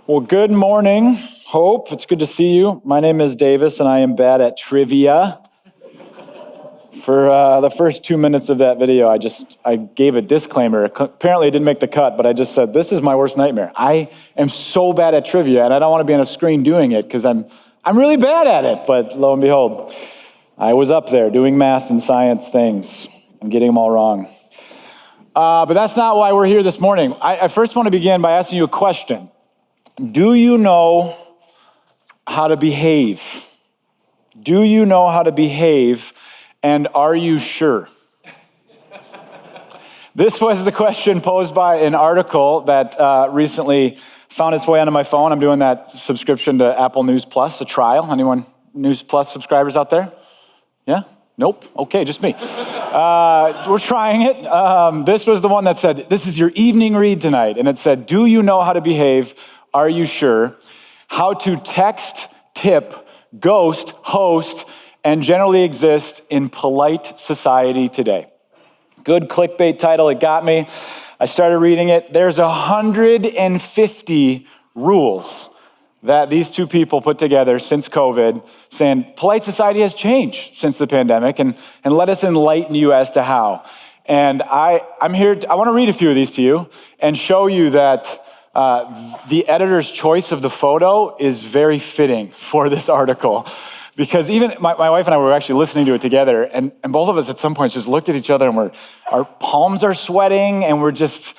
Well, good morning, Hope. It's good to see you. My name is Davis, and I am bad at trivia. For the first 2 minutes of that video, I gave a disclaimer. Apparently, it didn't make the cut, but I just said, this is my worst nightmare. I am so bad at trivia, and I don't want to be on a screen doing it because I'm really bad at it. But lo and behold, I was up there doing math and science things and getting them all wrong. But that's not why we're here this morning. I first want to begin by asking you a question. Do you know how to behave? Do you know how to behave, and are you sure? This was the question posed by an article that recently found its way onto my phone. I'm doing that subscription to Apple News Plus, a trial. Anyone News Plus subscribers out there? Yeah? Nope? Okay, just me. We're trying it. This was the one that said, this is your evening read tonight. And it said, do you know how to behave? Are you sure? How to text, tip, ghost, host, and generally exist in polite society today. Good clickbait title, it got me. I started reading it. There's 150 rules that these two people put together since COVID, saying polite society has changed since the pandemic, and let us enlighten you as to how. And I'm here, I want to read a few of these to you and show you that the editor's choice of the photo is very fitting for this article. Because even my wife and I were actually listening to it together, and both of us at some point just looked at each other and our palms are sweating, and we're just,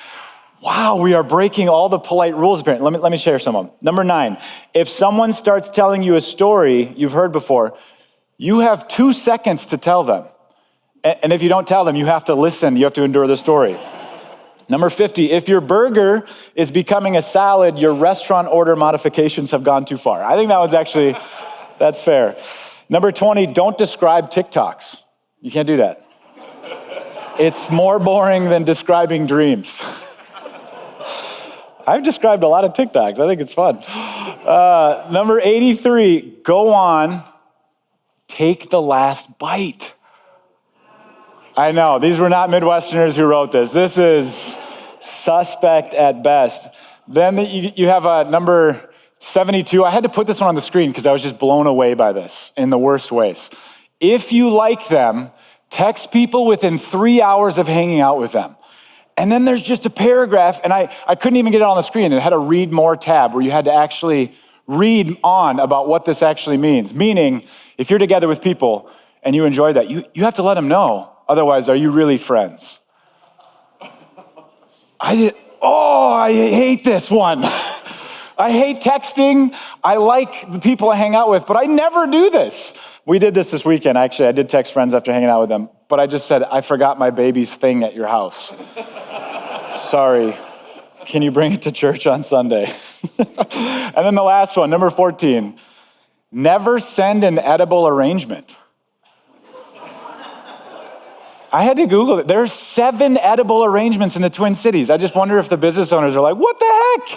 wow, we are breaking all the polite rules apparently. Let me share some of them. Number 9, if someone starts telling you a story you've heard before, you have 2 seconds to tell them. And if you don't tell them, you have to listen, you have to endure the story. Number 50, if your burger is becoming a salad, your restaurant order modifications have gone too far. I think that one's actually, that's fair. Number 20, don't describe TikToks. You can't do that. It's more boring than describing dreams. I've described a lot of TikToks. I think it's fun. Number 83, go on, take the last bite. I know, these were not Midwesterners who wrote this. This is suspect at best. Then you have number 72. I had to put this one on the screen because I was just blown away by this in the worst ways. If you like them, text people within 3 hours of hanging out with them. And then there's just a paragraph, and I couldn't even get it on the screen. It had a read more tab where you had to actually read on about what this actually means. Meaning, if you're together with people and you enjoy that, you have to let them know. Otherwise, are you really friends? I hate this one. I hate texting. I like the people I hang out with, but I never do this. We did this weekend, actually. I did text friends after hanging out with them, but I just said, I forgot my baby's thing at your house. Sorry. Can you bring it to church on Sunday? And then the last one, number 14, never send an edible arrangement. I had to Google it. There are 7 edible arrangements in the Twin Cities. I just wonder if the business owners are like, what the heck?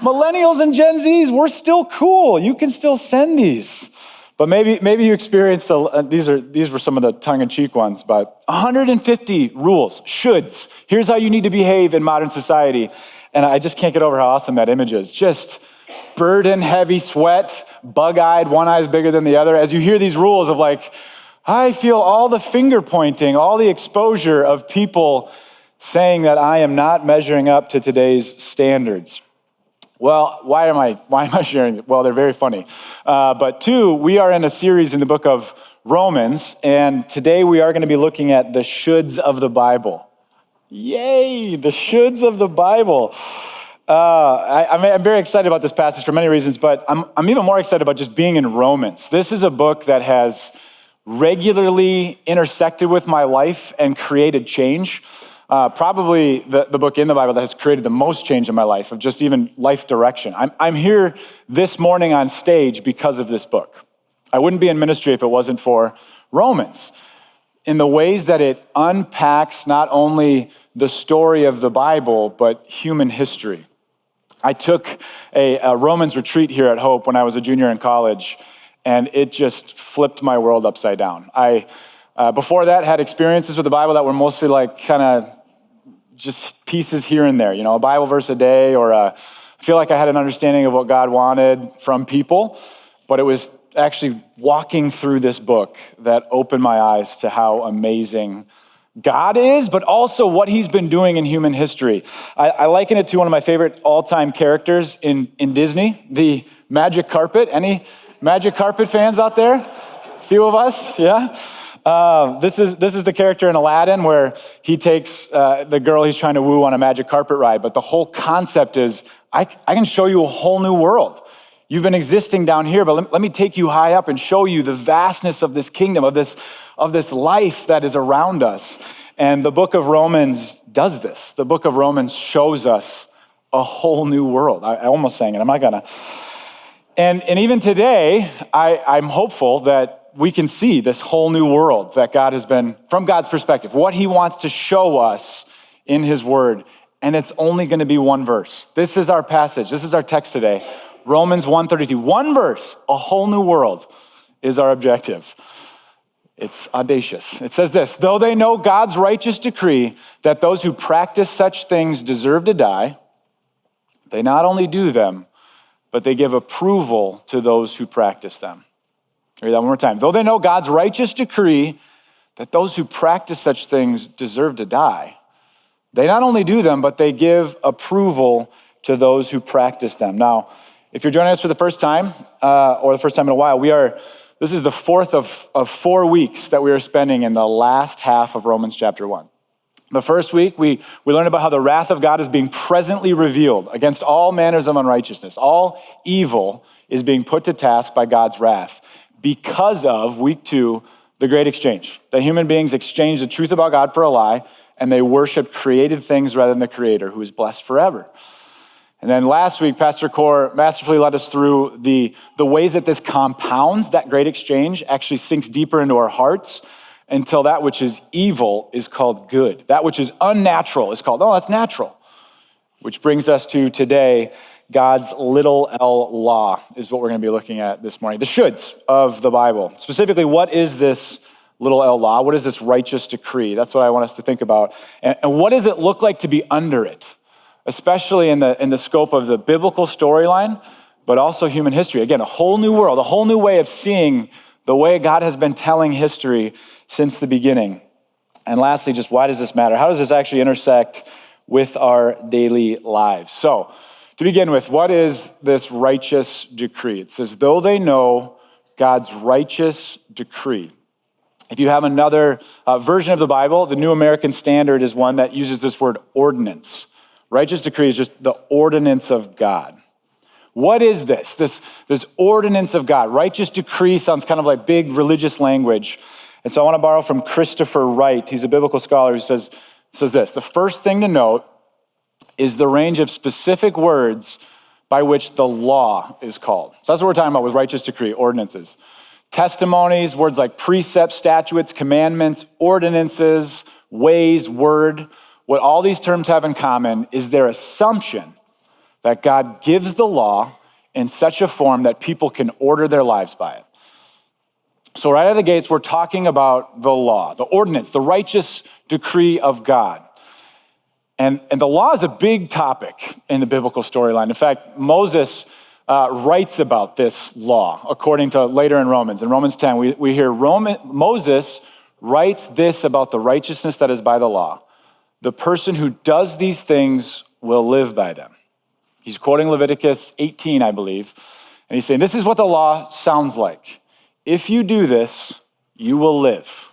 Millennials and Gen Zs, we're still cool. You can still send these. But maybe you experienced, these were some of the tongue-in-cheek ones, but 150 rules, shoulds. Here's how you need to behave in modern society. And I just can't get over how awesome that image is. Just burden, heavy sweat, bug-eyed, one eye's bigger than the other. As you hear these rules of like, I feel all the finger pointing, all the exposure of people saying that I am not measuring up to today's standards. Well, why am I sharing it? Well, they're very funny. But 2, we are in a series in the book of Romans, and today we are going to be looking at the shoulds of the Bible. Yay, the shoulds of the Bible. I'm very excited about this passage for many reasons, but I'm even more excited about just being in Romans. This is a book that has regularly intersected with my life and created change. Probably the book in the Bible that has created the most change in my life, of just even life direction. I'm here this morning on stage because of this book. I wouldn't be in ministry if it wasn't for Romans. In the ways that it unpacks not only the story of the Bible, but human history. I took a Romans retreat here at Hope when I was a junior in college, and it just flipped my world upside down. I, before that, had experiences with the Bible that were mostly like kind of just pieces here and there, you know, a Bible verse a day or a I feel like I had an understanding of what God wanted from people, but it was actually walking through this book that opened my eyes to how amazing God is, but also what he's been doing in human history. I liken it to one of my favorite all-time characters in Disney, the magic carpet. Any magic carpet fans out there? A few of us, yeah? This is the character in Aladdin where he takes the girl he's trying to woo on a magic carpet ride, but the whole concept is, I can show you a whole new world. You've been existing down here, but let me take you high up and show you the vastness of this kingdom, of this life that is around us. And the book of Romans does this. The book of Romans shows us a whole new world. I almost sang it, I'm not gonna. And even today, I'm hopeful that we can see this whole new world that God has been, from God's perspective, what he wants to show us in his word. And it's only gonna be one verse. This is our passage, this is our text today. Romans 1:32, one verse, a whole new world is our objective. It's audacious. It says this, though they know God's righteous decree that those who practice such things deserve to die, they not only do them, but they give approval to those who practice them. Read that one more time. Though they know God's righteous decree that those who practice such things deserve to die, they not only do them, but they give approval to those who practice them. Now, if you're joining us for the first time, or the first time in a while, this is the fourth of 4 weeks that we are spending in the last half of Romans chapter 1. The first week, we learned about how the wrath of God is being presently revealed against all manners of unrighteousness. All evil is being put to task by God's wrath because of, week 2, the great exchange. That human beings exchange the truth about God for a lie, and they worship created things rather than the Creator, who is blessed forever. And then last week, Pastor Core masterfully led us through the ways that this compounds, that great exchange, actually sinks deeper into our hearts until that which is evil is called good. That which is unnatural is called, oh, that's natural. Which brings us to today, God's little L law is what we're going to be looking at this morning. The shoulds of the Bible. Specifically, what is this little L law? What is this righteous decree? That's what I want us to think about. And what does it look like to be under it? Especially in the scope of the biblical storyline, but also human history. Again, a whole new world, a whole new way of seeing the way God has been telling history since the beginning. And lastly, just why does this matter? How does this actually intersect with our daily lives? So, to begin with, what is this righteous decree? It says, though they know God's righteous decree. If you have another version of the Bible, the New American Standard is one that uses this word ordinance. Righteous decree is just the ordinance of God. What is this? This ordinance of God. Righteous decree sounds kind of like big religious language. And so I want to borrow from Christopher Wright. He's a biblical scholar who says this. The first thing to note is the range of specific words by which the law is called. So that's what we're talking about with righteous decree, ordinances. Testimonies, words like precepts, statutes, commandments, ordinances, ways, word. What all these terms have in common is their assumption that God gives the law in such a form that people can order their lives by it. So right out of the gates, we're talking about the law, the ordinance, the righteous decree of God. And the law is a big topic in the biblical storyline. In fact, Moses writes about this law, according to later in Romans. In Romans 10, we hear Moses writes this about the righteousness that is by the law. The person who does these things will live by them. He's quoting Leviticus 18, I believe. And he's saying, this is what the law sounds like. If you do this, you will live.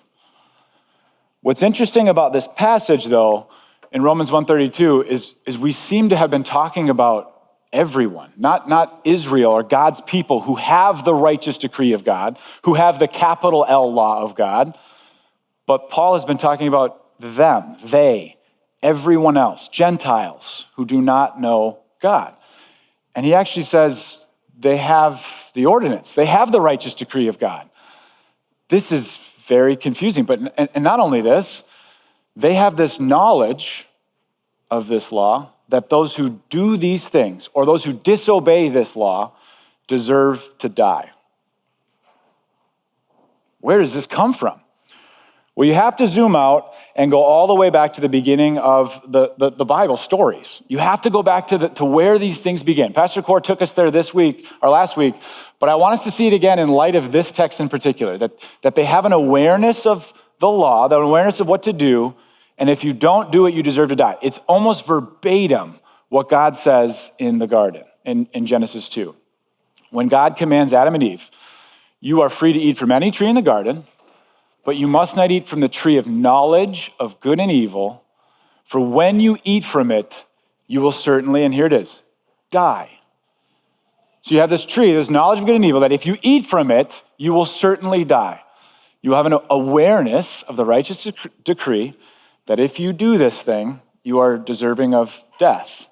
What's interesting about this passage, though, in Romans 1:32, is we seem to have been talking about everyone, not Israel or God's people who have the righteous decree of God, who have the capital L law of God. But Paul has been talking about them, they, everyone else, Gentiles who do not know God. And he actually says they have the ordinance. They have the righteous decree of God. This is very confusing. And not only this, they have this knowledge of this law that those who do these things or those who disobey this law deserve to die. Where does this come from? Well, you have to zoom out and go all the way back to the beginning of the Bible stories. You have to go back to where these things begin. Pastor Core took us there this week, or last week, but I want us to see it again in light of this text in particular, that they have an awareness of the law, the awareness of what to do, and if you don't do it, you deserve to die. It's almost verbatim what God says in the garden, in Genesis 2. When God commands Adam and Eve, you are free to eat from any tree in the garden, but you must not eat from the tree of knowledge of good and evil, for when you eat from it, you will certainly, and here it is, die. So you have this tree, this knowledge of good and evil, that if you eat from it, you will certainly die. You have an awareness of the righteous decree that if you do this thing, you are deserving of death.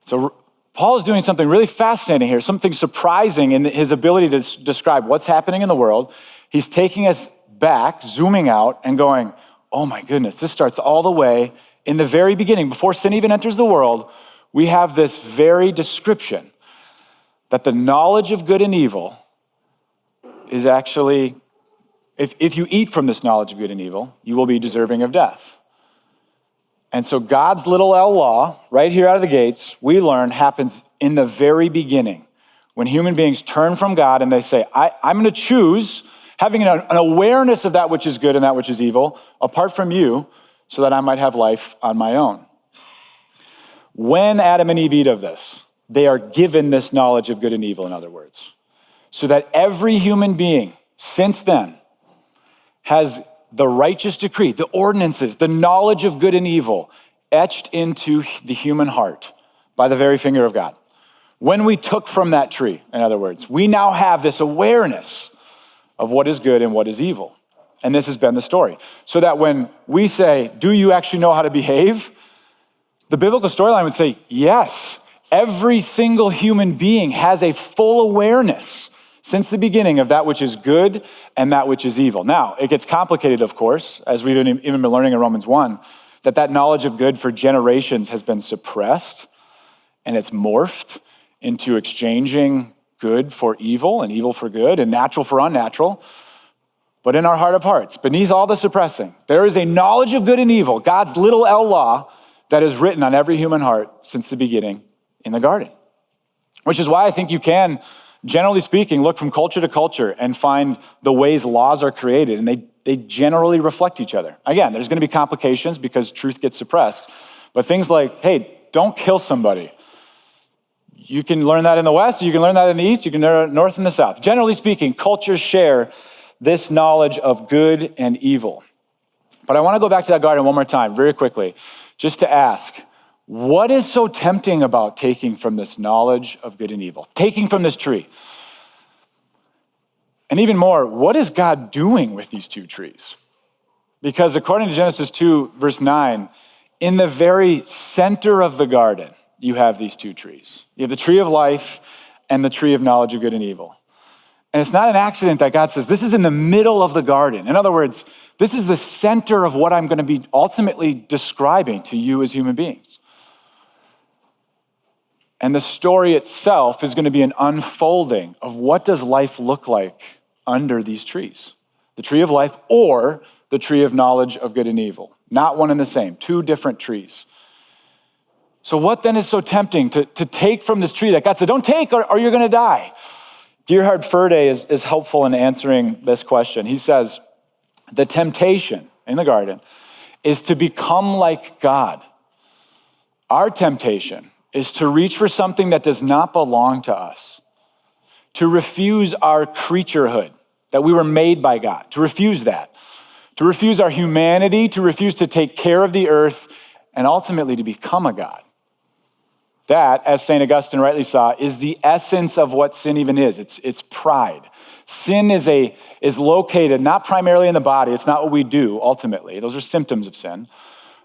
So Paul is doing something really fascinating here, something surprising in his ability to describe what's happening in the world. He's taking us back, zooming out and going, oh my goodness, this starts all the way in the very beginning. Before sin even enters the world, we have this very description that the knowledge of good and evil is actually, if you eat from this knowledge of good and evil, you will be deserving of death. And so God's little L law, right here out of the gates, we learn happens in the very beginning. When human beings turn from God and they say, I'm going to choose having an awareness of that which is good and that which is evil, apart from you, so that I might have life on my own. When Adam and Eve eat of this, they are given this knowledge of good and evil, in other words, so that every human being since then has the righteous decree, the ordinances, the knowledge of good and evil etched into the human heart by the very finger of God. When we took from that tree, in other words, we now have this awareness of what is good and what is evil. And this has been the story. So that when we say, do you actually know how to behave? The biblical storyline would say, yes, every single human being has a full awareness since the beginning of that which is good and that which is evil. Now, it gets complicated, of course, as we've even been learning in Romans 1, that knowledge of good for generations has been suppressed and it's morphed into exchanging good for evil and evil for good and natural for unnatural. But in our heart of hearts, beneath all the suppressing, there is a knowledge of good and evil, God's little L law, that is written on every human heart since the beginning in the garden. Which is why I think you can, generally speaking, look from culture to culture and find the ways laws are created, and they generally reflect each other. Again, there's going to be complications because truth gets suppressed. But things like, hey, don't kill somebody. You can learn that in the West, you can learn that in the East, you can learn it north and the South. Generally speaking, cultures share this knowledge of good and evil. But I want to go back to that garden one more time, very quickly, just to ask, what is so tempting about taking from this knowledge of good and evil, taking from this tree? And even more, what is God doing with these two trees? Because according to Genesis 2, verse 9, in the very center of the garden, you have these two trees. You have the tree of life and the tree of knowledge of good and evil. And it's not an accident that God says, this is in the middle of the garden. In other words, this is the center of what I'm going to be ultimately describing to you as human beings. And the story itself is going to be an unfolding of what does life look like under these trees. The tree of life or the tree of knowledge of good and evil. Not one and the same, two different trees. So what then is so tempting to take from this tree that God said, don't take or you're going to die? Gerhard Ferde is helpful in answering this question. He says, the temptation in the garden is to become like God. Our temptation is to reach for something that does not belong to us, to refuse our creaturehood, that we were made by God, to refuse that, to refuse our humanity, to refuse to take care of the earth, and ultimately to become a God. That, as St. Augustine rightly saw, is the essence of what sin even is. It's pride. Sin is located not primarily in the body. It's not what we do, ultimately. Those are symptoms of sin.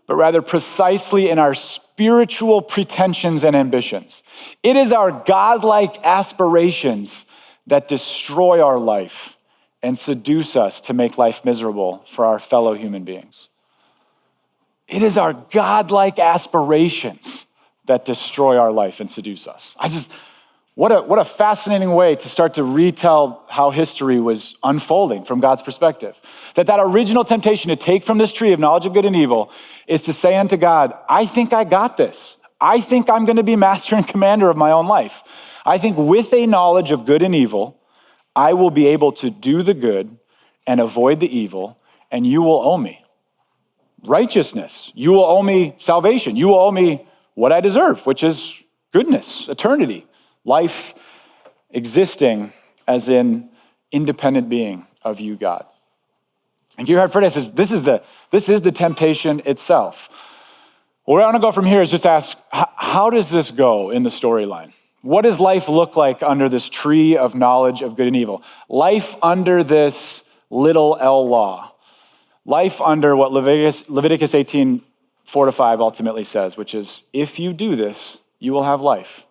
But rather precisely in our spiritual pretensions and ambitions. It is our godlike aspirations that destroy our life and seduce us to make life miserable for our fellow human beings. It is our godlike aspirations that destroy our life and seduce us. What a fascinating way to start to retell how history was unfolding from God's perspective. That original temptation to take from this tree of knowledge of good and evil is to say unto God, I think I got this. I think I'm going to be master and commander of my own life. I think with a knowledge of good and evil, I will be able to do the good and avoid the evil, and you will owe me righteousness. You will owe me salvation. You will owe me what I deserve, which is goodness, eternity, life existing as an independent being of you, God. And Gerhard Ferde says, this is the temptation itself. Where I want to go from here is just ask, how does this go in the storyline? What does life look like under this tree of knowledge of good and evil? Life under this little L law. Life under what Leviticus 18, 4-5 ultimately says, which is, if you do this, you will have life.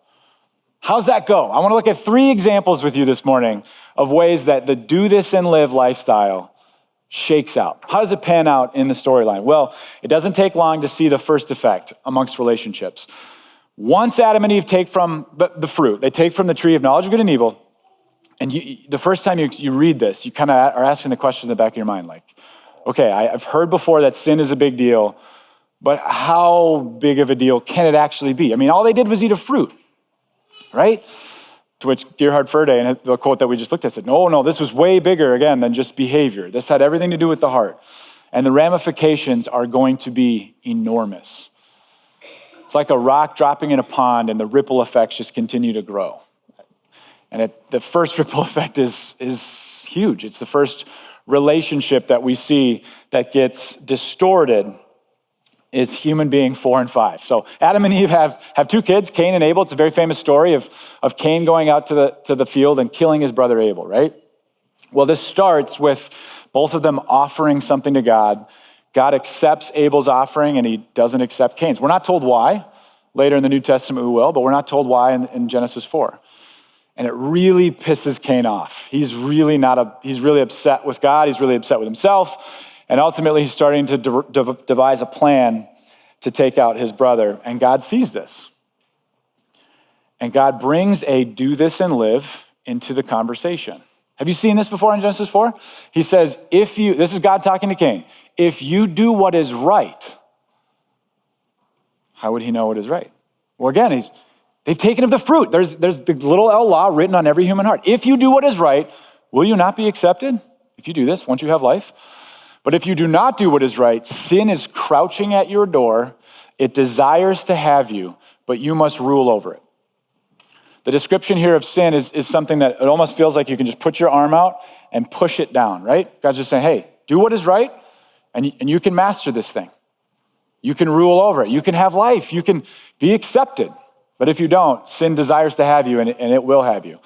How's that go? I want to look at 3 examples with you this morning of ways that the do this and live lifestyle shakes out. How does it pan out in the storyline? Well, it doesn't take long to see the first effect amongst relationships. Once Adam and Eve take from the fruit, they take from the tree of knowledge of good and evil, and the first time you read this, you kind of are asking the question in the back of your mind, like, okay, I've heard before that sin is a big deal, but how big of a deal can it actually be? I mean, all they did was eat a fruit, right? To which Gerhard Ferde, and the quote that we just looked at, said, no, this was way bigger, again, than just behavior. This had everything to do with the heart. And the ramifications are going to be enormous. It's like a rock dropping in a pond, and the ripple effects just continue to grow. And the first ripple effect is huge. It's the first relationship that we see that gets distorted is human being 4 and 5. So Adam and Eve have 2 kids, Cain and Abel. It's a very famous story of Cain going out to the field and killing his brother Abel, right? Well, this starts with both of them offering something to God. God accepts Abel's offering and he doesn't accept Cain's. We're not told why. Later in the New Testament we will, but we're not told why in Genesis 4. And it really pisses Cain off. He's really upset with God. He's really upset with himself. And ultimately, he's starting to devise a plan to take out his brother. And God sees this. And God brings a do this and live into the conversation. Have you seen this before in Genesis 4? He says, this is God talking to Cain, if you do what is right, how would he know what is right? Well, again, they've taken of the fruit. There's the little L law written on every human heart. If you do what is right, will you not be accepted? If you do this, won't you have life? But if you do not do what is right, sin is crouching at your door. It desires to have you, but you must rule over it. The description here of sin is something that it almost feels like you can just put your arm out and push it down, right? God's just saying, hey, do what is right, and you can master this thing. You can rule over it. You can have life. You can be accepted. But if you don't, sin desires to have you, and it will have you.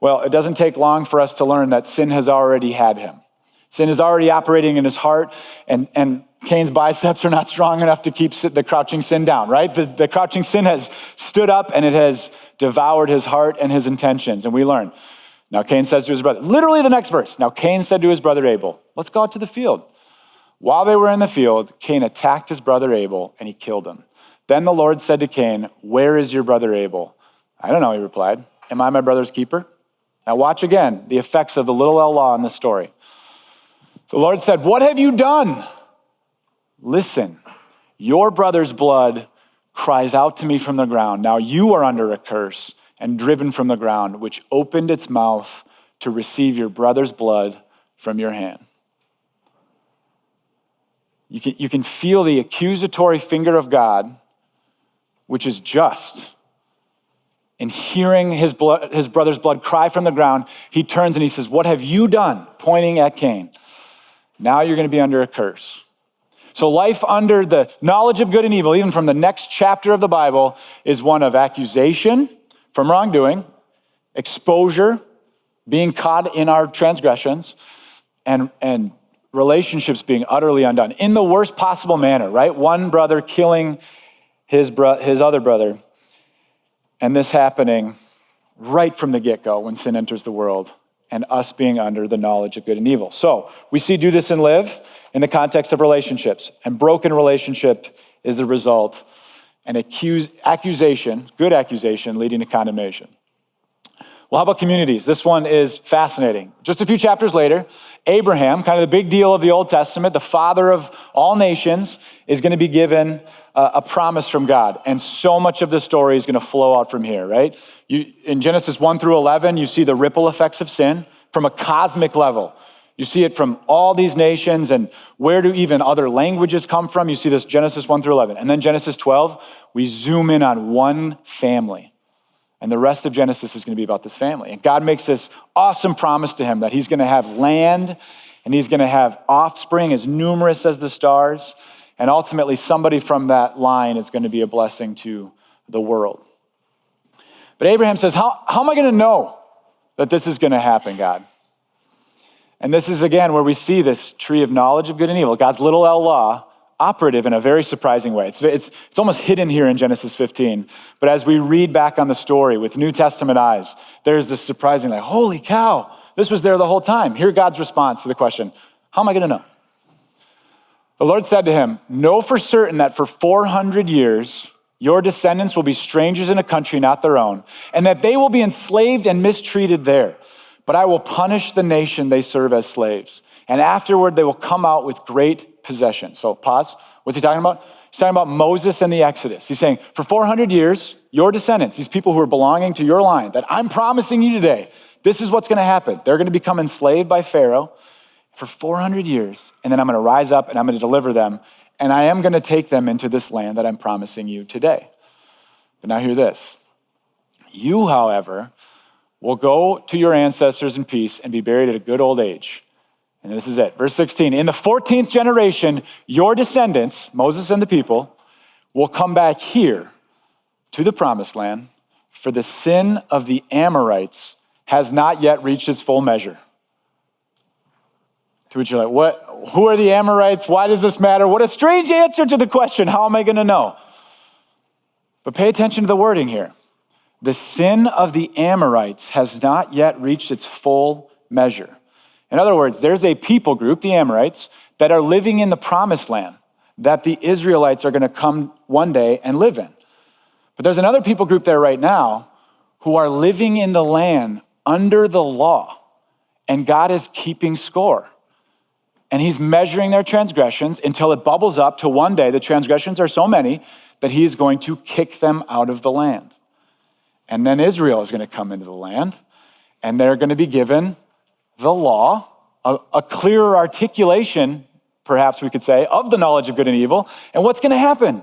Well, it doesn't take long for us to learn that sin has already had him. Sin is already operating in his heart, and Cain's biceps are not strong enough to keep the crouching sin down, right? The crouching sin has stood up, and it has devoured his heart and his intentions, and we learn. Now Cain says to his brother, literally the next verse, now Cain said to his brother Abel, let's go out to the field. While they were in the field, Cain attacked his brother Abel, and he killed him. Then the Lord said to Cain, where is your brother Abel? I don't know, he replied. Am I my brother's keeper? Now watch again the effects of the little L law in this story. The Lord said, what have you done? Listen, your brother's blood cries out to me from the ground. Now you are under a curse and driven from the ground, which opened its mouth to receive your brother's blood from your hand. You can feel the accusatory finger of God, which is just. In hearing his brother's blood cry from the ground, he turns and he says, what have you done? Pointing at Cain. Now you're going to be under a curse. So life under the knowledge of good and evil, even from the next chapter of the Bible, is one of accusation from wrongdoing, exposure, being caught in our transgressions, and relationships being utterly undone in the worst possible manner, right? One brother killing his other brother, and this happening right from the get-go when sin enters the world, and us being under the knowledge of good and evil. So we see do this and live in the context of relationships, and broken relationship is the result, and accusation, good accusation, leading to condemnation. Well, how about communities? This one is fascinating. Just a few chapters later, Abraham, kind of the big deal of the Old Testament, the father of all nations, is going to be given a promise from God. And so much of the story is going to flow out from here, right? In Genesis 1 through 11, you see the ripple effects of sin from a cosmic level. You see it from all these nations, and where do even other languages come from? You see this Genesis 1 through 11. And then Genesis 12, we zoom in on one family. And the rest of Genesis is going to be about this family. And God makes this awesome promise to him that he's going to have land and he's going to have offspring as numerous as the stars. And ultimately, somebody from that line is going to be a blessing to the world. But Abraham says, how am I going to know that this is going to happen, God? And this is, again, where we see this tree of knowledge of good and evil, God's little L law, operative in a very surprising way. It's almost hidden here in Genesis 15. But as we read back on the story with New Testament eyes, there's this surprising, like, holy cow, this was there the whole time. Hear God's response to the question, how am I going to know? The Lord said to him, know for certain that for 400 years, your descendants will be strangers in a country not their own, and that they will be enslaved and mistreated there. But I will punish the nation they serve as slaves. And afterward, they will come out with great possession. So pause. What's he talking about? He's talking about Moses and the Exodus. He's saying, for 400 years, your descendants, these people who are belonging to your line, that I'm promising you today, this is what's going to happen. They're going to become enslaved by Pharaoh for 400 years. And then I'm going to rise up and I'm going to deliver them. And I am going to take them into this land that I'm promising you today. But now hear this. You, however, will go to your ancestors in peace and be buried at a good old age. And this is it. Verse 16, in the 14th generation, your descendants, Moses and the people, will come back here to the promised land, for the sin of the Amorites has not yet reached its full measure. To which you're like, what? Who are the Amorites? Why does this matter? What a strange answer to the question. How am I going to know? But pay attention to the wording here. The sin of the Amorites has not yet reached its full measure. In other words, there's a people group, the Amorites, that are living in the promised land that the Israelites are going to come one day and live in. But there's another people group there right now who are living in the land under the law, and God is keeping score. And he's measuring their transgressions until it bubbles up to one day the transgressions are so many that he is going to kick them out of the land. And then Israel is going to come into the land, and they're going to be given the law, a clearer articulation, perhaps we could say, of the knowledge of good and evil. And what's going to happen?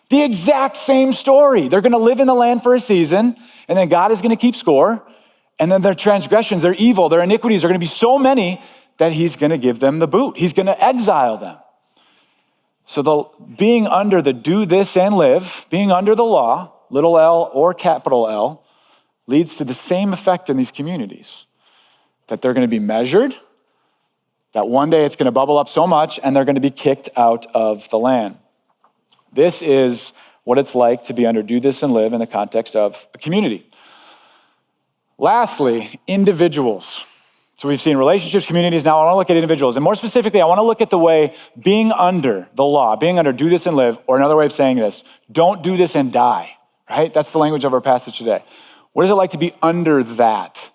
The exact same story. They're going to live in the land for a season, and then God is going to keep score. And then their transgressions, their evil, their iniquities are going to be so many that he's going to give them the boot. He's going to exile them. So being under the do this and live, being under the law, little L or capital L, leads to the same effect in these communities. That they're going to be measured, that one day it's going to bubble up so much and they're going to be kicked out of the land. This is what it's like to be under do this and live in the context of a community. Lastly, individuals. So we've seen relationships, communities. Now I want to look at individuals. And more specifically, I want to look at the way being under the law, being under do this and live, or another way of saying this, don't do this and die, right? That's the language of our passage today. What is it like to be under that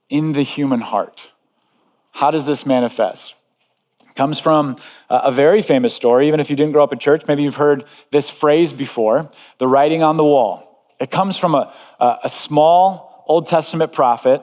in the human heart? How does this manifest? It comes from a very famous story. Even if you didn't grow up in church, maybe you've heard this phrase before, the writing on the wall. It comes from a small Old Testament prophet,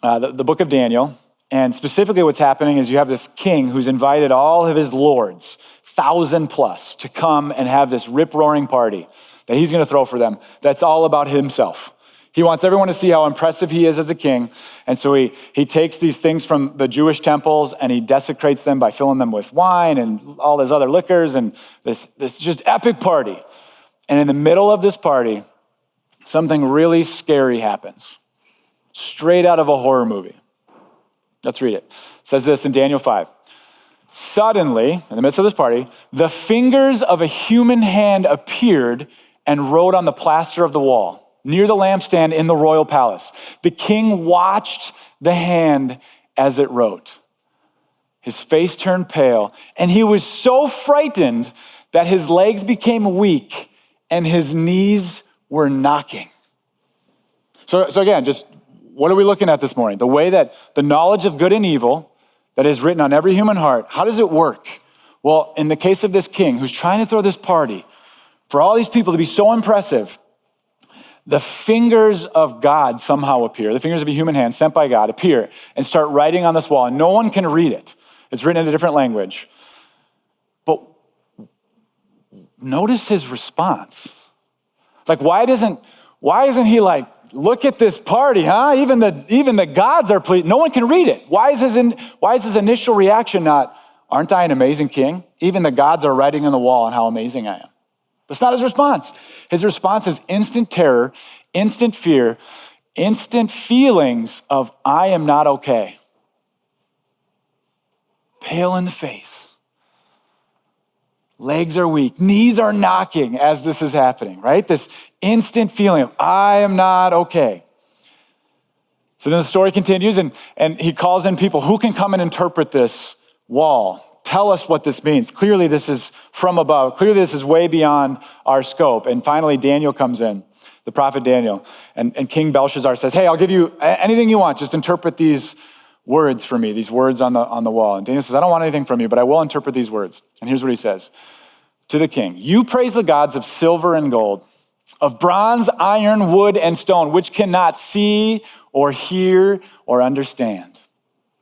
the book of Daniel. And specifically what's happening is you have this king who's invited all of his lords, 1,000 plus, to come and have this rip-roaring party that he's going to throw for them. That's all about himself. He wants everyone to see how impressive he is as a king. And so he takes these things from the Jewish temples and he desecrates them by filling them with wine and all these other liquors and this just epic party. And in the middle of this party, something really scary happens. Straight out of a horror movie. Let's read it. It says this in Daniel 5. Suddenly, in the midst of this party, the fingers of a human hand appeared and wrote on the plaster of the wall near the lampstand in the royal palace. The king watched the hand as it wrote. His face turned pale, and he was so frightened that his legs became weak and his knees were knocking. So again, just what are we looking at this morning? The way that the knowledge of good and evil that is written on every human heart, how does it work? Well, in the case of this king who's trying to throw this party for all these people to be so impressive, the fingers of God somehow appear. The fingers of a human hand sent by God appear and start writing on this wall, and no one can read it. It's written in a different language. But notice his response. Like, why isn't he like, look at this party, huh? Even the gods are pleased. No one can read it. Why is his initial reaction not, aren't I an amazing king? Even the gods are writing on the wall on how amazing I am. That's not his response. His response is instant terror, instant fear, instant feelings of, I am not okay. Pale in the face. Legs are weak. Knees are knocking as this is happening, right? This instant feeling of, I am not okay. So then the story continues, and he calls in people who can come and interpret this wall. Tell us what this means. Clearly this is from above. Clearly this is way beyond our scope. And finally Daniel comes in, the prophet Daniel. And King Belshazzar says, hey, I'll give you anything you want. Just interpret these words for me, these words on the wall. And Daniel says, I don't want anything from you, but I will interpret these words. And here's what he says to the king. You praise the gods of silver and gold, of bronze, iron, wood, and stone, which cannot see or hear or understand.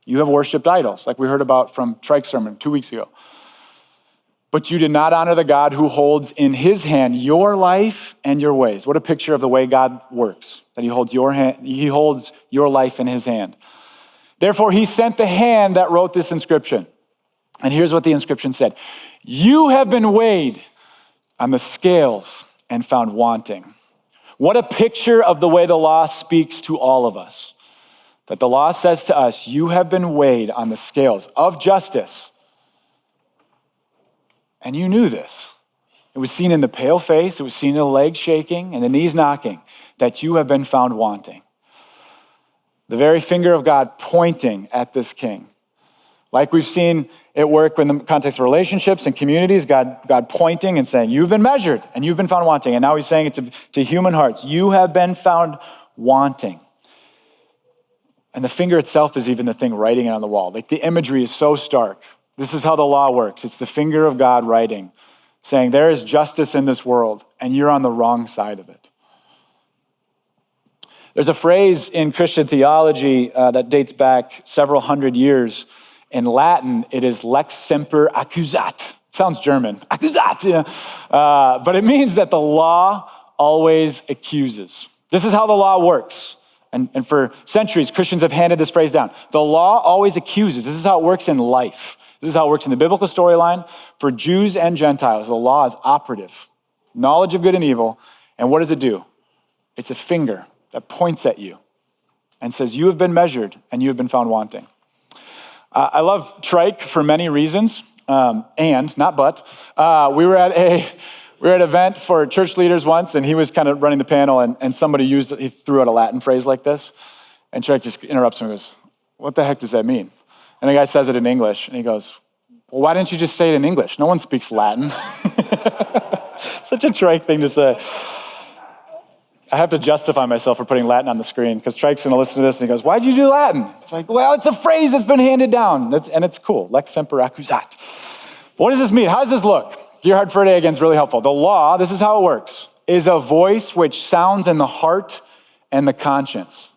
You have worshiped idols, like we heard about from Trike's sermon 2 weeks ago. But you did not honor the God who holds in his hand your life and your ways. What a picture of the way God works, that he holds your life in his hand. Therefore, he sent the hand that wrote this inscription. And here's what the inscription said. You have been weighed on the scales and found wanting. What a picture of the way the law speaks to all of us. That the law says to us, you have been weighed on the scales of justice. And you knew this. It was seen in the pale face, it was seen in the legs shaking and the knees knocking, that you have been found wanting. The very finger of God pointing at this king. Like we've seen it work in the context of relationships and communities, God pointing and saying, you've been measured and you've been found wanting. And now he's saying it to human hearts, you have been found wanting. And the finger itself is even the thing writing it on the wall. Like the imagery is so stark. This is how the law works. It's the finger of God writing, saying there is justice in this world and you're on the wrong side of it. There's a phrase in Christian theology that dates back several hundred years. In Latin, it is lex semper accusat. It sounds German, accusat. Yeah. But it means that the law always accuses. This is how the law works. And for centuries, Christians have handed this phrase down. The law always accuses. This is how it works in life. This is how it works in the biblical storyline. For Jews and Gentiles, the law is operative. Knowledge of good and evil. And what does it do? It's a finger that points at you and says, you have been measured and you have been found wanting. I love Trike for many reasons, and not but. We were at an event for church leaders once, and he was kind of running the panel, and somebody he threw out a Latin phrase like this, and Trike just interrupts him and goes, what the heck does that mean? And the guy says it in English, and he goes, well, why didn't you just say it in English? No one speaks Latin. Such a Trike thing to say. I have to justify myself for putting Latin on the screen because Trike's going to listen to this and he goes, why'd you do Latin? It's like, well, it's a phrase that's been handed down. And it's cool. Lex semper accusat. What does this mean? How does this look? Gerhard Ferde again is really helpful. The law, this is how it works, is a voice which sounds in the heart and the conscience.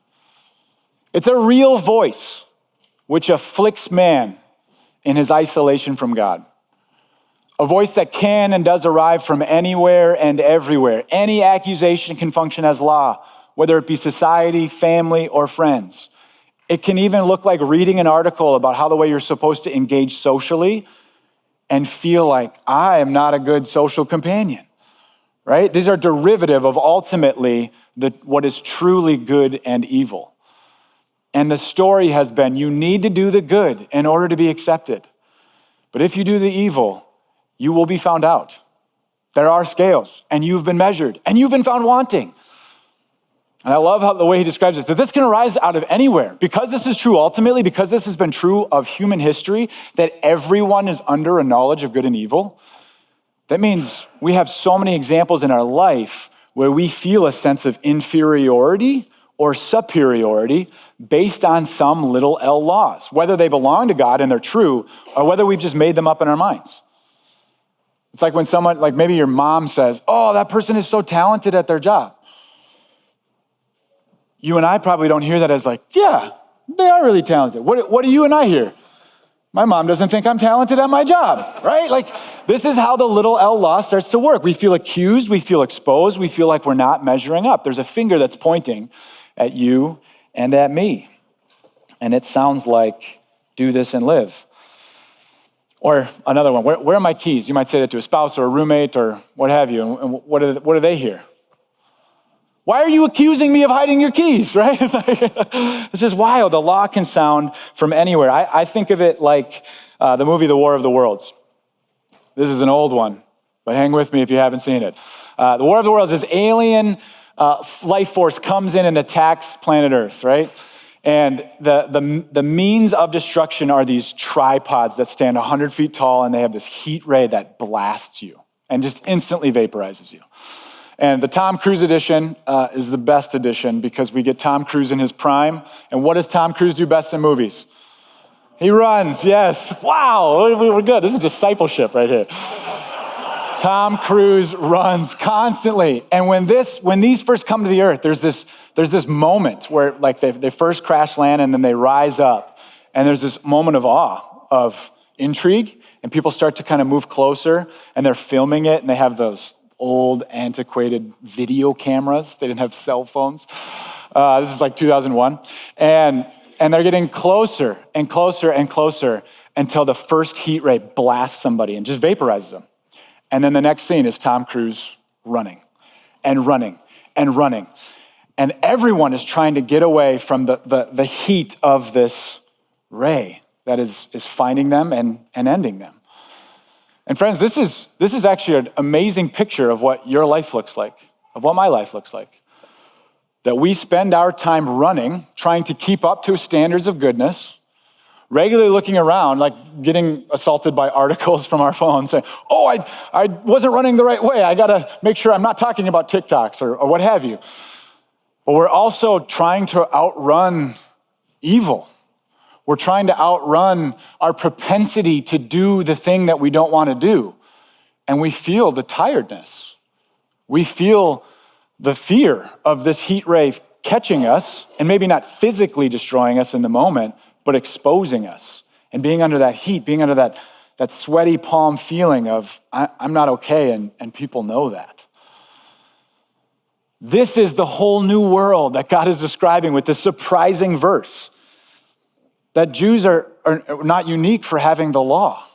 It's a real voice which afflicts man in his isolation from God. A voice that can and does arrive from anywhere and everywhere. Any accusation can function as law, whether it be society, family, or friends. It can even look like reading an article about how the way you're supposed to engage socially and feel like, I am not a good social companion, right? These are derivative of ultimately what is truly good and evil. And the story has been, you need to do the good in order to be accepted. But if you do the evil, you will be found out. There are scales, and you've been measured, and you've been found wanting. And I love how the way he describes this, that this can arise out of anywhere. Because this is true ultimately, because this has been true of human history, that everyone is under a knowledge of good and evil. That means we have so many examples in our life where we feel a sense of inferiority or superiority based on some little L laws, whether they belong to God and they're true, or whether we've just made them up in our minds. It's like when someone, like maybe your mom says, oh, that person is so talented at their job. You and I probably don't hear that as like, yeah, they are really talented. What do you and I hear? My mom doesn't think I'm talented at my job, right? Like, this is how the little L law starts to work. We feel accused, we feel exposed, we feel like we're not measuring up. There's a finger that's pointing at you and at me. And it sounds like, do this and live. Or another one, where are my keys? You might say that to a spouse or a roommate or what have you. And what do they hear? Why are you accusing me of hiding your keys, right? It's just wild. The law can sound from anywhere. I think of it like the movie The War of the Worlds. This is an old one, but hang with me if you haven't seen it. The War of the Worlds, this alien life force comes in and attacks planet Earth, right? And the means of destruction are these tripods that stand 100 feet tall, and they have this heat ray that blasts you and just instantly vaporizes you. And the Tom Cruise edition is the best edition because we get Tom Cruise in his prime. And what does Tom Cruise do best in movies? He runs, yes. Wow, we're good. This is discipleship right here. Tom Cruise runs constantly. And when these first come to the earth, there's this moment where like they first crash land and then they rise up. And there's this moment of awe, of intrigue. And people start to kind of move closer and they're filming it and they have those old, antiquated video cameras. They didn't have cell phones. This is like 2001. And they're getting closer and closer and closer until the first heat ray blasts somebody and just vaporizes them. And then the next scene is Tom Cruise running and running and running. And everyone is trying to get away from the heat of this ray that is finding them and ending them. And friends, this is actually an amazing picture of what your life looks like, of what my life looks like. That we spend our time running, trying to keep up to standards of goodness, regularly looking around, like getting assaulted by articles from our phones saying, oh, I wasn't running the right way. I gotta make sure I'm not talking about TikToks or what have you. But we're also trying to outrun evil. We're trying to outrun our propensity to do the thing that we don't want to do. And we feel the tiredness. We feel the fear of this heat ray catching us and maybe not physically destroying us in the moment, but exposing us and being under that heat, being under that sweaty palm feeling of, I'm not okay, and people know that. This is the whole new world that God is describing with this surprising verse. That Jews are not unique for having the law,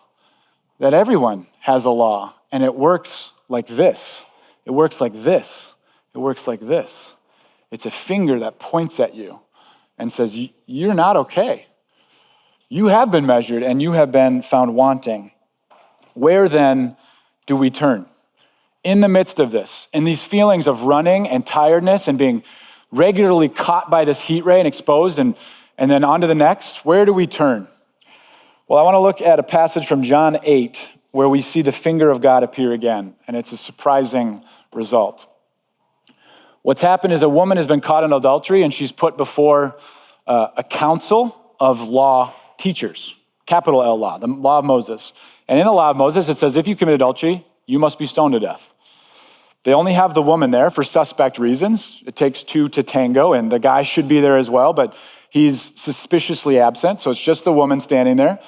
that everyone has a law, and it works like this. It works like this. It works like this. It's a finger that points at you and says, you're not okay. You have been measured and you have been found wanting. Where then do we turn? In the midst of this, in these feelings of running and tiredness and being regularly caught by this heat ray and exposed and then on to the next, where do we turn? Well, I want to look at a passage from John 8 where we see the finger of God appear again, and it's a surprising result. What's happened is a woman has been caught in adultery, and she's put before a council of law teachers, capital L law, the law of Moses. And in the law of Moses, it says if you commit adultery, you must be stoned to death. They only have the woman there for suspect reasons. It takes two to tango, and the guy should be there as well, but he's suspiciously absent, so it's just the woman standing there.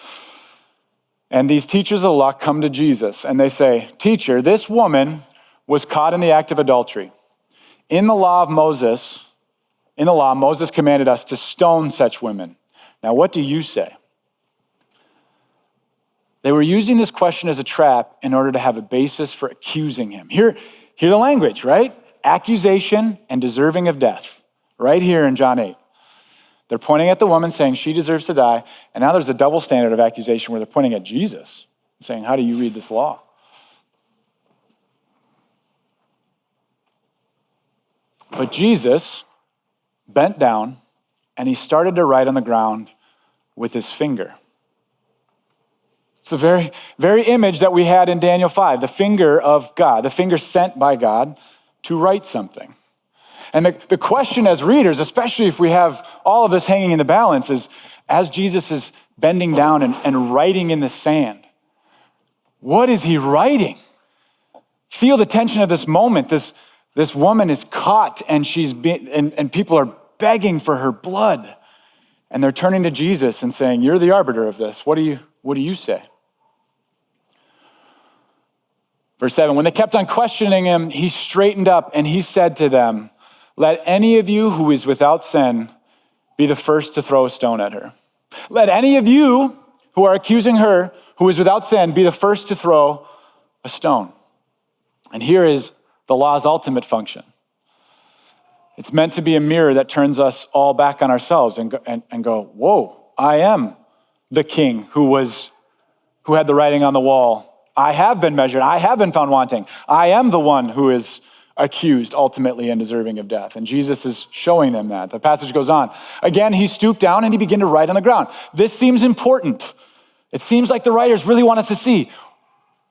And these teachers of the law come to Jesus, and they say, teacher, this woman was caught in the act of adultery. In the law, Moses commanded us to stone such women. Now, what do you say? They were using this question as a trap in order to have a basis for accusing him. Hear the language, right? Accusation and deserving of death, right here in John 8. They're pointing at the woman saying she deserves to die. And now there's a double standard of accusation where they're pointing at Jesus saying, how do you read this law? But Jesus bent down and he started to write on the ground with his finger. It's the very, very image that we had in Daniel 5, the finger of God, the finger sent by God to write something. And the question as readers, especially if we have all of this hanging in the balance, is as Jesus is bending down and writing in the sand, what is he writing? Feel the tension of this moment. This woman is caught and and people are begging for her blood. And they're turning to Jesus and saying, you're the arbiter of this. What do you say? Verse 7, when they kept on questioning him, he straightened up and he said to them, let any of you who is without sin be the first to throw a stone at her. Let any of you who are accusing her who is without sin be the first to throw a stone. And here is the law's ultimate function. It's meant to be a mirror that turns us all back on ourselves and go, whoa, I am the king who had the writing on the wall. I have been measured. I have been found wanting. I am the one who is accused ultimately and deserving of death. And Jesus is showing them that. The passage goes on. Again, he stooped down and he began to write on the ground. This seems important. It seems like the writers really want us to see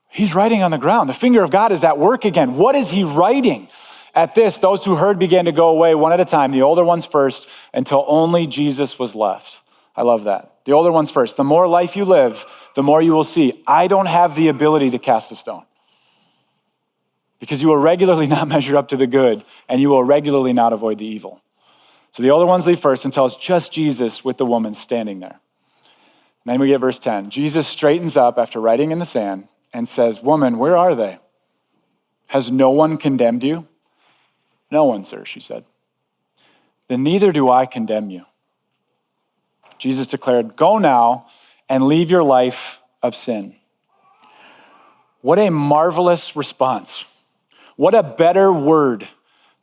he's writing on the ground. The finger of God is at work again. What is he writing? At this, those who heard began to go away one at a time, the older ones first, until only Jesus was left. I love that. The older ones first. The more life you live, the more you will see, I don't have the ability to cast a stone. Because you will regularly not measure up to the good, and you will regularly not avoid the evil. So the older ones leave first until it's just Jesus with the woman standing there. And then we get verse 10. Jesus straightens up after writing in the sand and says, woman, where are they? Has no one condemned you? No one, sir, she said. Then neither do I condemn you. Jesus declared, go now and leave your life of sin. What a marvelous response. What a better word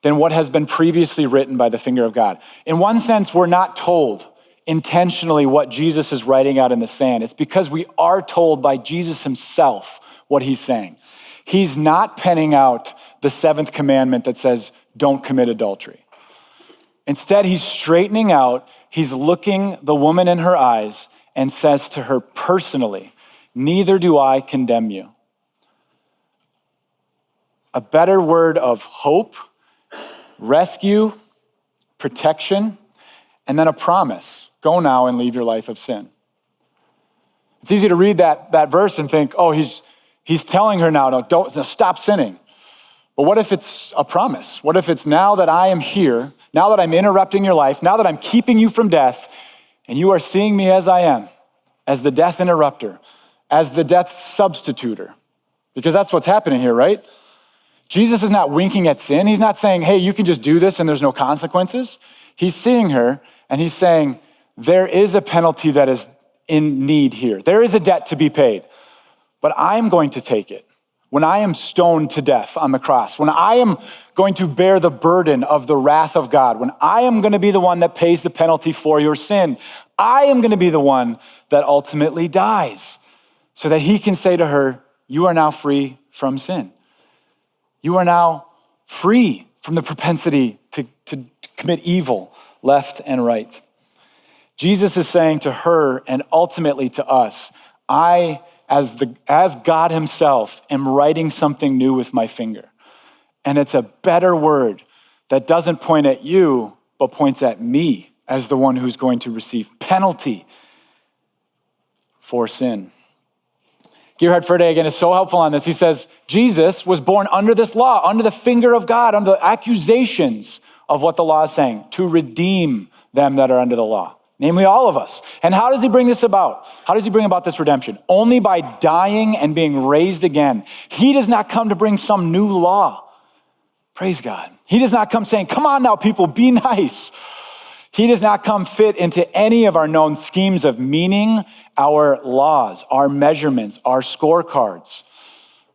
than what has been previously written by the finger of God. In one sense, we're not told intentionally what Jesus is writing out in the sand. It's because we are told by Jesus himself what he's saying. He's not penning out the seventh commandment that says, don't commit adultery. Instead, he's straightening out, he's looking the woman in her eyes and says to her personally, neither do I condemn you. A better word of hope, rescue, protection, and then a promise. Go now and leave your life of sin. It's easy to read that verse and think, oh, he's telling her now, no, don't stop sinning. But what if it's a promise? What if it's now that I am here, now that I'm interrupting your life, now that I'm keeping you from death, and you are seeing me as I am, as the death interrupter, as the death substituter? Because that's what's happening here, right? Jesus is not winking at sin. He's not saying, hey, you can just do this and there's no consequences. He's seeing her and he's saying, there is a penalty that is in need here. There is a debt to be paid, but I'm going to take it. When I am stoned to death on the cross, when I am going to bear the burden of the wrath of God, when I am going to be the one that pays the penalty for your sin, I am going to be the one that ultimately dies so that he can say to her, you are now free from sin. You are now free from the propensity to commit evil left and right. Jesus is saying to her and ultimately to us, I, as God himself, am writing something new with my finger. And it's a better word that doesn't point at you, but points at me as the one who's going to receive penalty for sin. Gerhard Ferde, again, is so helpful on this. He says, Jesus was born under this law, under the finger of God, under the accusations of what the law is saying, to redeem them that are under the law, namely all of us. And how does he bring this about? How does he bring about this redemption? Only by dying and being raised again. He does not come to bring some new law. Praise God. He does not come saying, come on now, people, be nice. He does not come fit into any of our known schemes of meaning, our laws, our measurements, our scorecards,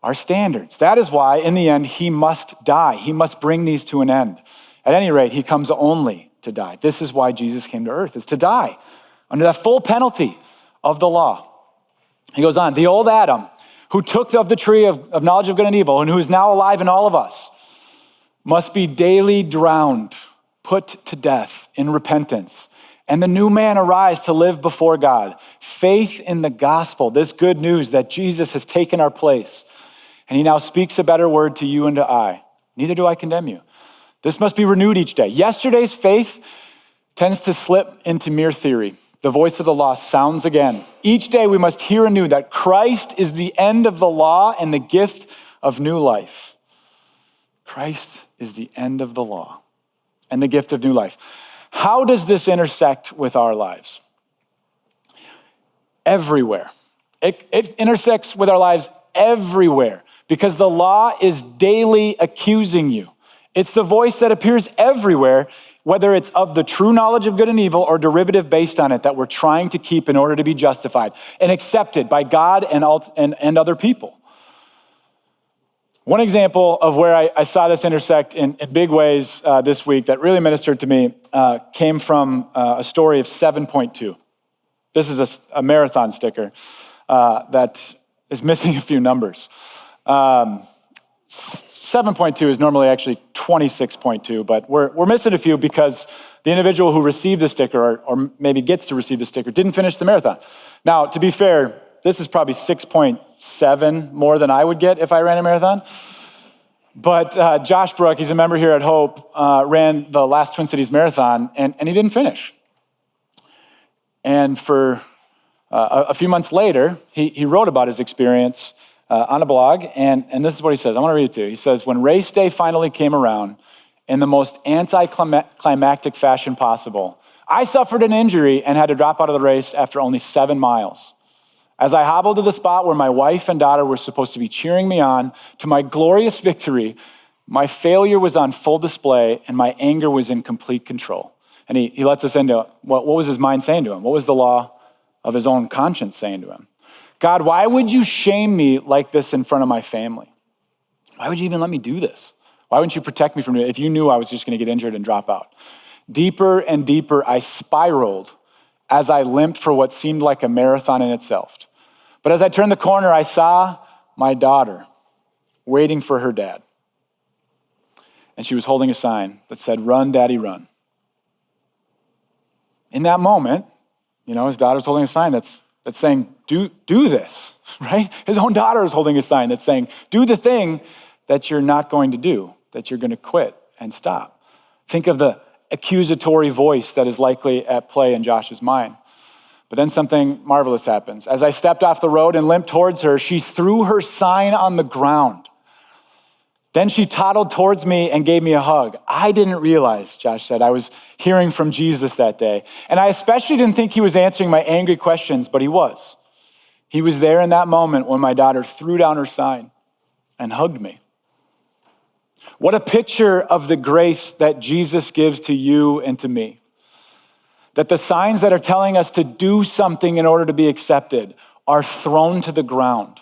our standards. That is why, in the end, he must die. He must bring these to an end. At any rate, he comes only to die. This is why Jesus came to earth, is to die under the full penalty of the law. He goes on, the old Adam, who took of the tree of knowledge of good and evil, and who is now alive in all of us, must be daily drowned, put to death in repentance, and the new man arise to live before God. Faith in the gospel, this good news that Jesus has taken our place, and he now speaks a better word to you and to I. Neither do I condemn you. This must be renewed each day. Yesterday's faith tends to slip into mere theory. The voice of the law sounds again. Each day we must hear anew that Christ is the end of the law and the gift of new life. Christ is the end of the law and the gift of new life. How does this intersect with our lives? Everywhere. It intersects with our lives everywhere because the law is daily accusing you. It's the voice that appears everywhere, whether it's of the true knowledge of good and evil or derivative based on it that we're trying to keep in order to be justified and accepted by God and other people. One example of where I saw this intersect in big ways this week that really ministered to me came from a story of 7.2. This is a marathon sticker that is missing a few numbers. 7.2 is normally actually 26.2, but we're missing a few because the individual who received the sticker or maybe gets to receive the sticker didn't finish the marathon. Now, to be fair, this is probably 6.7 more than I would get if I ran a marathon. But Josh Brook, he's a member here at Hope, ran the last Twin Cities Marathon, and he didn't finish. And for a few months later, he wrote about his experience on a blog, and this is what he says. I want to read it to you. He says, when race day finally came around, in the most anticlimactic fashion possible, I suffered an injury and had to drop out of the race after only 7 miles. As I hobbled to the spot where my wife and daughter were supposed to be cheering me on to my glorious victory, my failure was on full display and my anger was in complete control. And he lets us into what was his mind saying to him? What was the law of his own conscience saying to him? God, why would you shame me like this in front of my family? Why would you even let me do this? Why wouldn't you protect me from it if you knew I was just going to get injured and drop out? Deeper and deeper, I spiraled as I limped for what seemed like a marathon in itself. But as I turned the corner, I saw my daughter waiting for her dad. And she was holding a sign that said, "Run, Daddy, run." In that moment, his daughter's holding a sign that's saying, do this, right? His own daughter is holding a sign that's saying, do the thing that you're not going to do, that you're going to quit and stop. Think of the accusatory voice that is likely at play in Josh's mind. But then something marvelous happens. As I stepped off the road and limped towards her, she threw her sign on the ground. Then she toddled towards me and gave me a hug. I didn't realize, Josh said, I was hearing from Jesus that day. And I especially didn't think he was answering my angry questions, but he was. He was there in that moment when my daughter threw down her sign and hugged me. What a picture of the grace that Jesus gives to you and to me. That the signs that are telling us to do something in order to be accepted are thrown to the ground.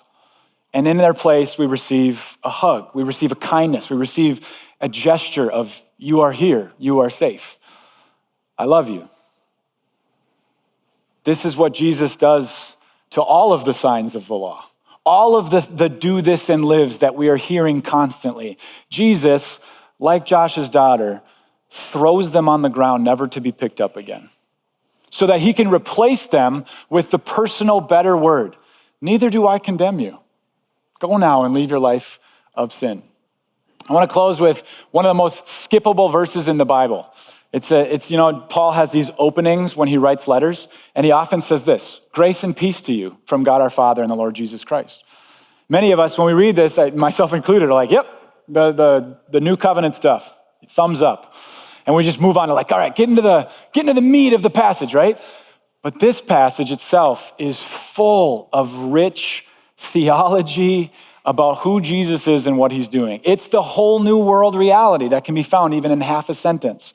And in their place, we receive a hug, we receive a kindness, we receive a gesture of, you are here, you are safe. I love you. This is what Jesus does to all of the signs of the law. All of the do this and lives that we are hearing constantly. Jesus, like Josh's daughter, throws them on the ground, never to be picked up again, so that he can replace them with the personal better word. Neither do I condemn you. Go now and leave your life of sin. I want to close with one of the most skippable verses in the Bible. Paul has these openings when he writes letters, and he often says this: grace and peace to you from God our Father and the Lord Jesus Christ. Many of us, when we read this, myself included, are like, yep, the new covenant stuff, thumbs up. And we just move on to all right, get into the meat of the passage, right? But this passage itself is full of rich theology about who Jesus is and what he's doing. It's the whole new world reality that can be found even in half a sentence.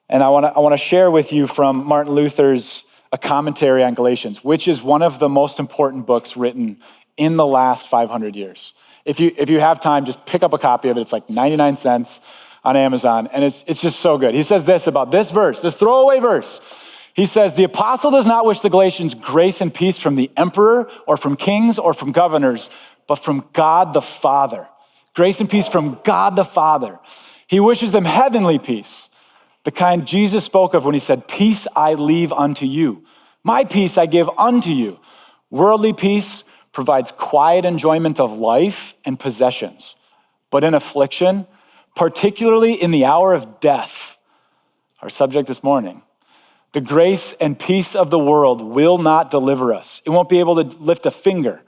And I want to share with you from Martin Luther's A Commentary on Galatians, which is one of the most important books written in the last 500 years. If you have time, just pick up a copy of it. It's like 99 cents on Amazon, and it's just so good. He says this about this verse, this throwaway verse. He says, the apostle does not wish the Galatians grace and peace from the emperor or from kings or from governors, but from God the Father. Grace and peace from God the Father. He wishes them heavenly peace, the kind Jesus spoke of when he said, peace I leave unto you. My peace I give unto you. Worldly peace provides quiet enjoyment of life and possessions, but in affliction particularly in the hour of death, our subject this morning. The grace and peace of the world will not deliver us. It won't be able to lift a finger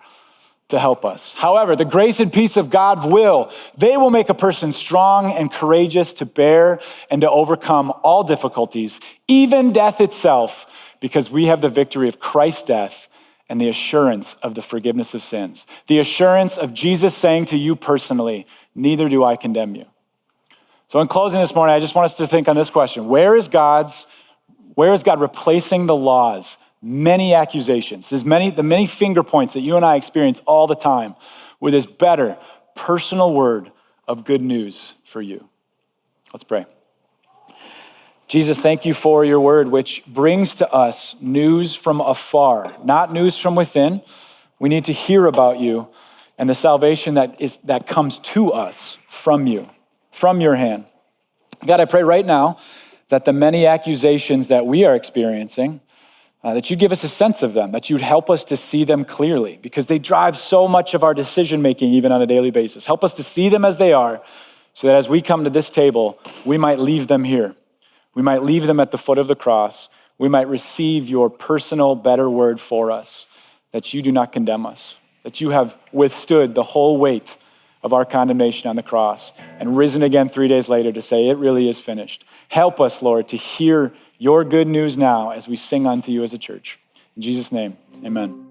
to help us. However, the grace and peace of God will. They will make a person strong and courageous to bear and to overcome all difficulties, even death itself, because we have the victory of Christ's death and the assurance of the forgiveness of sins. The assurance of Jesus saying to you personally, neither do I condemn you. So in closing this morning, I just want us to think on this question. Where is God replacing the law's many accusations, the many finger points that you and I experience all the time, with his better personal word of good news for you? Let's pray. Jesus, thank you for your word, which brings to us news from afar, not news from within. We need to hear about you and the salvation that comes to us from you, from your hand. God, I pray right now that the many accusations that we are experiencing, that you give us a sense of them, that you'd help us to see them clearly, because they drive so much of our decision-making even on a daily basis. Help us to see them as they are, so that as we come to this table, we might leave them here. We might leave them at the foot of the cross. We might receive your personal, better word for us, that you do not condemn us, that you have withstood the whole weight of our condemnation on the cross and risen again 3 days later to say it really is finished. Help us, Lord, to hear your good news now as we sing unto you as a church. In Jesus' name, amen.